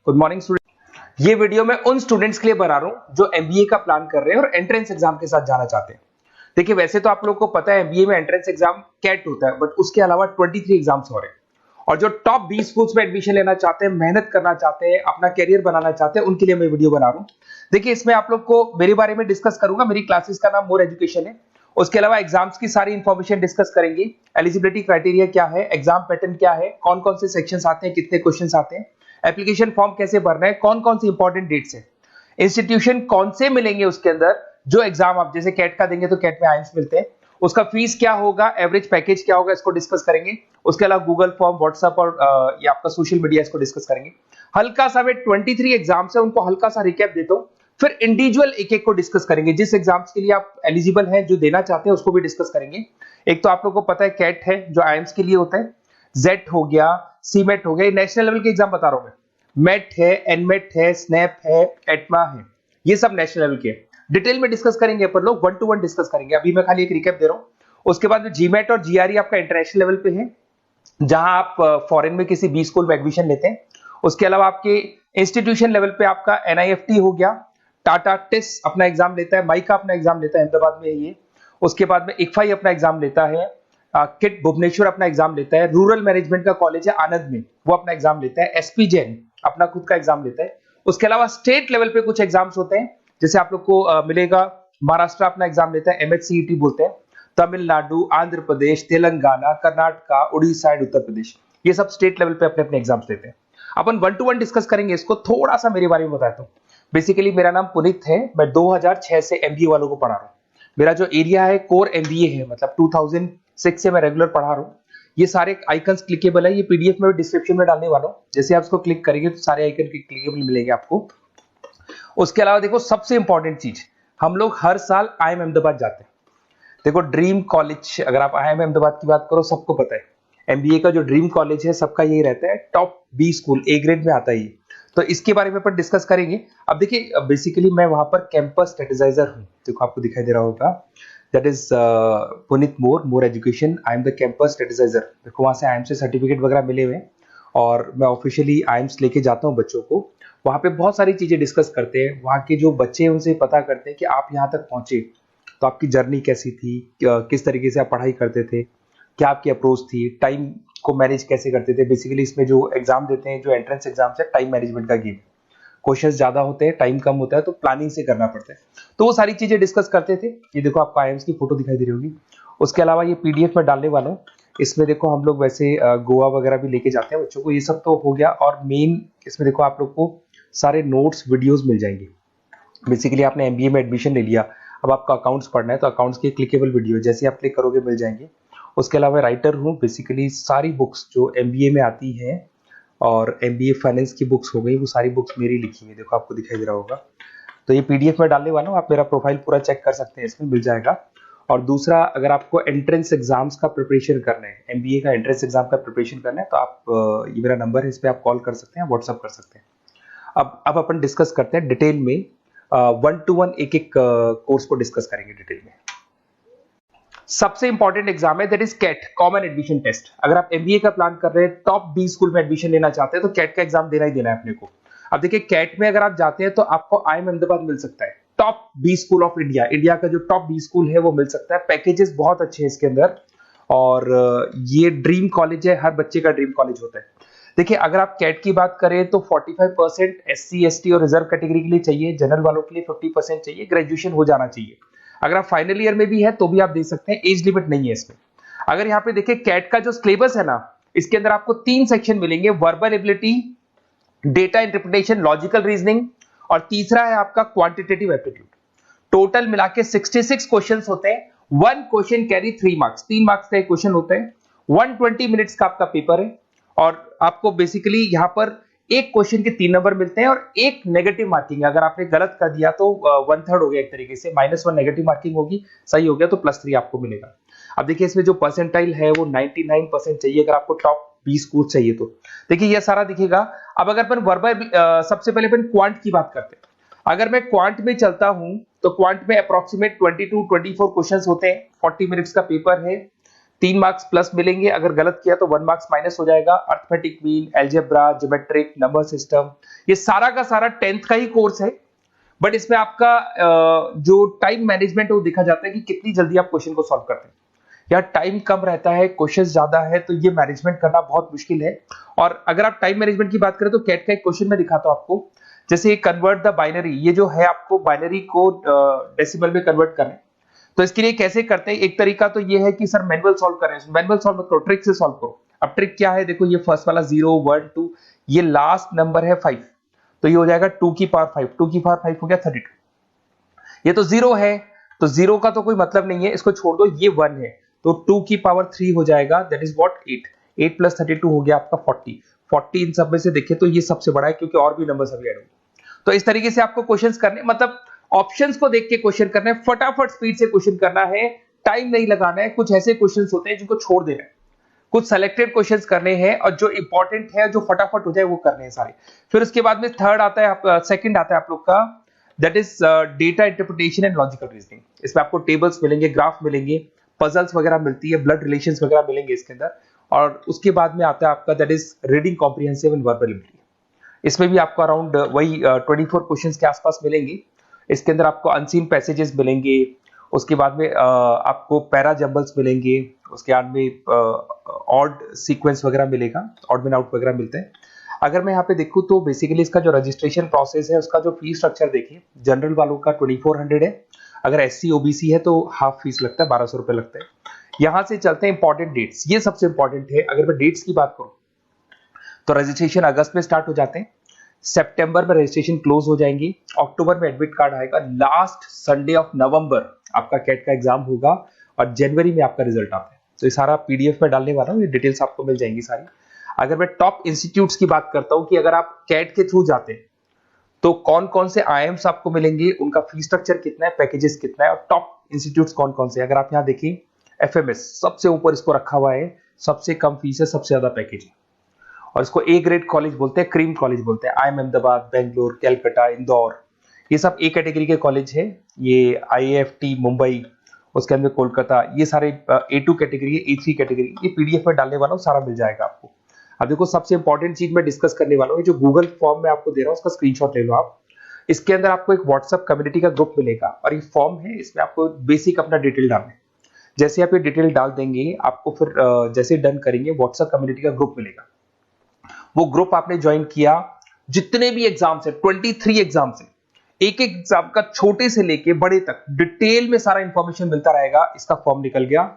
Good morning student. ये video मैं उन स्टूडेंट्स के लिए बना रहा हूं जो एमबीए का प्लान कर रहे हैं और एंट्रेंस एग्जाम के साथ जाना चाहते हैं। देखिए, वैसे तो आप लोगों को पता है एमबीए में एंट्रेंस एग्जाम कैट होता है, बट उसके अलावा 23 एग्जाम्स हो रहे हैं। और जो टॉप 20 स्कूल्स में एडमिशन लेना चाहते हैं, मेहनत करना चाहते हैं, अपना कैरियर बनाना चाहते हैं, उनके लिए मैं वीडियो बना रहा हूं। देखिए, इसमें आप लोग को मेरे बारे में डिस्कस करूंगा। मेरी क्लासेस का नाम मोर एजुकेशन है। उसके अलावा एग्जाम्स की सारी इंफॉर्मेशन डिस्कस करेंगे। एलिजिबिलिटी क्राइटेरिया क्या है, एग्जाम पैटर्न क्या है, कौन कौन से सेक्शंस आते हैं, कितने क्वेश्चंस आते हैं, एप्लीकेशन फॉर्म कैसे भरना है, कौन कौन सी इंपॉर्टेंट डेट्स है, इंस्टीट्यूशन कौन से मिलेंगे उसके अंदर, जो एग्जाम आप जैसे कैट का देंगे तो कैट में आइम्स मिलते हैं, उसका फीस क्या होगा, एवरेज पैकेज क्या होगा, इसको डिस्कस करेंगे। उसके अलावा गूगल फॉर्म, व्हाट्सएप और ये आपका सोशल मीडिया, इसको डिस्कस करेंगे। हल्का सा वे 23 एग्जाम्स है, उनको हल्का सा रिकैप देता हूं, फिर इंडिविजुअल एक एक को डिस्कस करेंगे। जिस एग्जाम्स के लिए आप एलिजिबल हैं, जो देना चाहते हैं, उसको भी डिस्कस करेंगे। एक तो आप लोगों को पता है कैट है जो आइम्स के लिए होता है, जेट हो गया, सीमेट हो गया, नेशनल लेवल के एग्जाम बता रहा हूं मैं। मेट है, एनमेट है, स्नैप है, एटमा है, ये सब नेशनल लेवल के। डिटेल में डिस्कस करेंगे अपन लोग, 1 to 1 डिस्कस करेंगे। अभी मैं खाली एक रिकैप दे रहा हूं। उसके बाद में जीमेट और जीआरई आपका इंटरनेशनल लेवल पे है, जहां आप फॉरेन में किसी बी स्कूल में एडमिशन लेते हैं। उसके अलावा आपके इंस्टीट्यूशन लेवल पे आपका एनआईएफटी हो गया, टाटा टिस अपना एग्जाम लेता है, माइका अपना एग्जाम लेता है, अहमदाबाद में है ये। उसके बाद में इक्फाई अपना एग्जाम लेता है, किट भुवनेश्वर अपना एग्जाम लेता है, रूरल मैनेजमेंट का कॉलेज है आनंद में, वो अपना एग्जाम लेता है, एसपी जैन अपना खुद का एग्जाम लेता है। उसके अलावा स्टेट लेवल पे कुछ एग्जाम्स होते हैं, जैसे आप लोग को मिलेगा महाराष्ट्र अपना एग्जाम लेता है, एमएचसीईटी बोलते हैं, तमिलनाडु, आंध्र प्रदेश, तेलंगाना, कर्नाटका, उड़ीसा एंड उत्तर प्रदेश, ये सब स्टेट लेवल पे अपने अपने एग्जाम्स लेते हैं। अपन 1 to 1 डिस्कस करेंगे इसको। थोड़ा सा मेरे बारे में बताता हूँ। बेसिकली मेरा नाम पुनीत है, मैं 2006 से एमबीए वालों को पढ़ा रहा हूँ। मेरा जो एरिया है कोर एमबीए है, मतलब 2006 से मैं रेगुलर पढ़ा रहा हूँ। ये सारे आइकन्स क्लिकेबल है, ये पीडीएफ में डिस्क्रिप्शन में डालने वाला हूँ। जैसे आप इसको क्लिक करेंगे तो सारे आइकन क्लिकेबल मिलेंगे आपको। उसके अलावा देखो, सबसे इंपॉर्टेंट चीज, हम लोग हर साल आईएम अहमदाबाद जाते हैं। देखो, ड्रीम कॉलेज, अगर आप आईएम अहमदाबाद की बात करो, सबको पता है एमबीए का जो ड्रीम कॉलेज है सबका यही रहता है, top B school, A grade में आता है ये। तो इसके बारे में अपन डिस्कस करेंगे। अब देखिए, बेसिकली मैं वहां पर कैंपस स्ट्रेटेजाइजर हूँ। देखो, आपको दिखाई दे रहा होगा, that is Puneet More education, I am the campus strategiser. देखो, वहां से आईएम से सर्टिफिकेट वगैरह मिले हुए हैं और मैं ऑफिशियली आईएम्स लेके जाता हूँ बच्चों को। वहां पे बहुत सारी चीजें डिस्कस करते हैं, वहां के जो बच्चे हैं उनसे पता करते हैं कि आप यहाँ तक पहुंचे तो आपकी जर्नी कैसी थी, किस तरीके से आप पढ़ाई करते थे, क्या आपकी अप्रोच थी, टाइम को मैनेज कैसे करते थे। बेसिकली इसमें जो एग्जाम देते हैं, जो एंट्रेंस एग्जाम है, टाइम मैनेजमेंट का गेम। क्वेश्चंस ज्यादा होते हैं, टाइम कम होता है, तो प्लानिंग से करना पड़ता है। तो वो सारी चीजें डिस्कस करते थे। ये देखो, आपको आईएम्स की फोटो दिखाई दे रही होगी। उसके अलावा ये पीडीएफ में डालने वाला हूँ। इसमें देखो, हम लोग वैसे गोवा वगैरह भी लेके जाते हैं बच्चों को। ये सब तो हो गया। और मेन इसमें देखो, आप लोग को सारे नोट्स, वीडियोस मिल जाएंगे। बेसिकली आपने एमबीए में एडमिशन ले लिया, अब आपका अकाउंट्स पढ़ना है, तो अकाउंट्स की क्लिकेबल वीडियो जैसे आप क्लिक करोगे मिल जाएंगे। उसके अलावा राइटर हूँ, बेसिकली सारी बुक्स जो एमबीए में आती हैं और एमबीए फाइनेंस की बुक्स हो गई, वो सारी बुक्स मेरी लिखी है। देखो, आपको दिखाई दे रहा होगा। तो ये पीडीएफ में डालने वाला हूँ, आप मेरा प्रोफाइल पूरा चेक कर सकते हैं, इसमें मिल जाएगा। और दूसरा, अगर आपको एंट्रेंस एग्जाम्स का प्रिपरेशन करना है, एमबीए का एंट्रेंस एग्जाम का प्रिपरेशन करना है, तो आप ये मेरा नंबर है, इस पर आप कॉल कर सकते हैं, व्हाट्सअप कर सकते हैं। अब अपन डिस्कस करते हैं डिटेल में, 1 to 1 एक एक कोर्स को डिस्कस करेंगे डिटेल में। सबसे इंपॉर्टेंट एग्जाम है, that is CAT, common admission test. अगर आप एमबीए का प्लान कर रहे हैं, टॉप बी स्कूल में एडमिशन लेना चाहते हैं, तो कैट का एग्जाम देना ही देना है अपने को। अब देखिए, कैट में अगर आप जाते हैं तो आपको आईएम अहमदाबाद मिल सकता है, top B school of India, India का जो टॉप बी स्कूल है वो मिल सकता है। पैकेजेस बहुत अच्छे हैं इसके अंदर, और ये ड्रीम कॉलेज है, हर बच्चे का ड्रीम कॉलेज होता है। देखिए, अगर आप कैट की बात करें तो 45% एससी एसटी और रिजर्व कैटेगरी के लिए चाहिए, जनरल वालों के लिए 50% चाहिए, ग्रेजुएशन हो जाना चाहिए। अगर आप फाइनल ईयर में भी है तो भी आप दे सकते हैं, एज लिमिट नहीं है इसमें। अगर यहाँ पे देखिए, कैट का जो सिलेबस है ना, इसके अंदर आपको 3 सेक्शन मिलेंगे, verbal ability, data interpretation, logical reasoning, और तीसरा है आपका क्वांटिटेटिव एप्टीट्यूड। टोटल मिला के 66 क्वेश्चन होते हैं। 1 क्वेश्चन कैरी 3 मार्क्स, 3 मार्क्स का एक क्वेश्चन होता है। 120 मिनट्स का आपका पेपर है, और आपको बेसिकली यहाँ पर एक क्वेश्चन के 3 नंबर मिलते हैं और एक नेगेटिव मार्किंग। अगर आपने गलत कर दिया तो 1/3 हो गया एक तरीके से, -1 नेगेटिव मार्किंग होगी, सही हो गया तो +3 आपको मिलेगा। अब देखिए, इसमें जो परसेंटाइल है वो 99% चाहिए, अगर आपको टॉप 20 स्कोर चाहिए तो। देखिए, ये सारा दिखेगा। अब अगर अपन वर्बल, सबसे पहले अपन क्वांट की बात करते हैं। अगर मैं क्वांट में चलता हूं तो क्वांट में अप्रोक्सीमेट 22-24 क्वेश्चंस होते हैं, 40 मिनट्स का पेपर है, 3 मार्क्स प्लस मिलेंगे, अगर गलत किया तो 1 मार्क्स माइनस हो जाएगा। Arithmetic mean, algebra, geometric, number system, ये सारा का सारा 10th का ही कोर्स है, बट इसमें आपका जो टाइम मैनेजमेंट है वो देखा जाता है कि कितनी जल्दी आप क्वेश्चन को सॉल्व करते हैं। या टाइम कम रहता है, क्वेश्चन ज्यादा है, तो ये मैनेजमेंट करना बहुत मुश्किल है। और अगर आप टाइम मैनेजमेंट की बात करें तो कैट का एक क्वेश्चन मैं दिखाता हूं आपको। जैसे कन्वर्ट द बाइनरी, ये जो है आपको बाइनरी को डेसिमल में कन्वर्ट करना है, तो इसके लिए कैसे करते हैं? एक तरीका तो ये है कि सर मैनुअल सॉल्व करें, मैनुअल सॉल्व मत करो, ट्रिक से सॉल्व करो। अब ट्रिक क्या है? देखो, ये फर्स्ट वाला 0 1 2, ये लास्ट नंबर है 5, तो ये हो जाएगा 2 की पावर 5, 2 की पावर 5 हो गया 32। ये तो 0 है, तो 0 का तो कोई मतलब नहीं है, इसको छोड़ दो। ये 1 है, तो 2 की पावर 3 हो जाएगा, दैट इज व्हाट 8। 8 प्लस 32 हो गया आपका 40। 40 इन सब में से देखें तो ये सबसे बड़ा है, क्योंकि और भी नंबर अभी ऐड होंगे। तो इस तरीके से आपको क्वेश्चंस करने, मतलब ऑप्शंस को देख के क्वेश्चन करना है, फटाफट स्पीड से क्वेश्चन करना है, टाइम नहीं लगाना है। कुछ ऐसे क्वेश्चंस होते हैं जिनको छोड़ देना है, कुछ सेलेक्टेड क्वेश्चंस करने हैं, और जो इंपॉर्टेंट है, जो फटाफट हो जाए, वो करने हैं सारे। फिर उसके बाद में थर्ड आता है, सेकंड आता है आप लोग का, that is data interpretation and logical reasoning. इसमें आपको टेबल्स मिलेंगे, ग्राफ मिलेंगे, पजल्स वगैरह मिलती है, ब्लड रिलेशंस वगैरह मिलेंगे इसके अंदर। और उसके बाद में आता है आपका that is reading comprehensive and verbal ability. इसमें भी आपको अराउंड वही 24 क्वेश्चंस के आसपास मिलेंगे। इसके अंदर आपको अनसीन पैसेजेस मिलेंगे, उसके बाद में आपको पैरा जंबल्स मिलेंगे, उसके बाद में ऑड सीक्वेंस वगैरह मिलेगा, ऑड मैन आउट वगैरह मिलते हैं। अगर मैं यहाँ पे देखूँ तो बेसिकली इसका जो रजिस्ट्रेशन प्रोसेस है, उसका जो फीस स्ट्रक्चर देखिए, जनरल वालों का 2400 है, अगर SC OBC है तो हाफ फीस लगता है, 1200 रुपए लगता है। यहाँ से चलते हैं इंपॉर्टेंट डेट्स, ये सबसे इंपॉर्टेंट है। अगर मैं डेट्स की बात करूँ तो रजिस्ट्रेशन अगस्त में स्टार्ट हो जाते हैं, सितंबर में रजिस्ट्रेशन क्लोज हो जाएंगी, अक्टूबर में एडमिट कार्ड आएगा, लास्ट संडे ऑफ नवंबर आपका कैट का एग्जाम होगा, और जनवरी में आपका रिजल्ट आता है। तो ये सारा PDF में डालने वाला हूँ, ये डिटेल्स आपको मिल जाएंगी सारी। अगर मैं टॉप इंस्टीट्यूट्स की बात करता हूँ कि अगर आप कैट के थ्रू जाते हैं तो कौन कौन से IIMs आपको मिलेंगे, उनका फीस स्ट्रक्चर कितना है, पैकेजेस कितना है, और टॉप इंस्टीट्यूट्स कौन कौन से। अगर आप यहाँ देखिए, FMS सबसे ऊपर इसको रखा हुआ है, सबसे कम फीस है, सबसे ज्यादा पैकेज है, और इसको A ग्रेड कॉलेज बोलते हैं, क्रीम कॉलेज बोलते हैं। IIM अहमदाबाद, बेंगलोर, कलकत्ता, इंदौर, ये सब A कैटेगरी के कॉलेज है। ये IIFT मुंबई, उसके अंदर कोलकाता, ये सारे A2 कैटेगरी है, A3 कैटेगरी। ये PDF में डालने वाला हूँ, सारा मिल जाएगा आपको। अब देखो, सबसे इंपॉर्टेंट चीज मैं डिस्कस करने वाला हूँ, जो गूगल फॉर्म में आपको दे रहा हूँ, उसका स्क्रीनशॉट ले लो आप। इसके अंदर आपको एक व्हाट्सएप कम्युनिटी का ग्रुप मिलेगा, और ये फॉर्म है, इसमें आपको बेसिक अपना डिटेल डालना है। जैसे आप ये डिटेल डाल देंगे, आपको फिर जैसे डन करेंगे, व्हाट्सएप कम्युनिटी का ग्रुप मिलेगा। वो ग्रुप आपने ज्वाइन किया, जितने भी एग्जाम्स है, 23 एग्जाम्स है, एक एक एग्जाम का छोटे से लेके बड़े तक डिटेल में सारा इंफॉर्मेशन मिलता रहेगा। इसका फॉर्म निकल गया,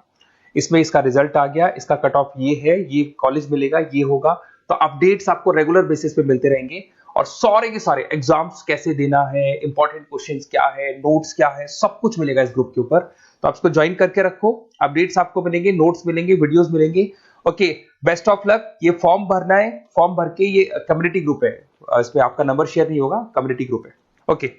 इसमें इसका रिजल्ट आ गया, इसका कट ऑफ ये है, ये कॉलेज मिलेगा, ये होगा। तो अपडेट्स आपको रेगुलर बेसिस पे मिलते रहेंगे, और सारे के सारे एग्जाम्स कैसे देना है, इंपॉर्टेंट क्वेश्चंस क्या है, नोट्स क्या है, सब कुछ मिलेगा इस ग्रुप के ऊपर। तो आप इसको ज्वाइन करके रखो, अपडेट्स आपको मिलेंगे, नोट्स मिलेंगे, वीडियोस मिलेंगे। Okay, best of luck. ये फॉर्म भरना है, फॉर्म भर के, ये कम्युनिटी ग्रुप है, इसमें आपका नंबर शेयर नहीं होगा, कम्युनिटी ग्रुप है। ओके।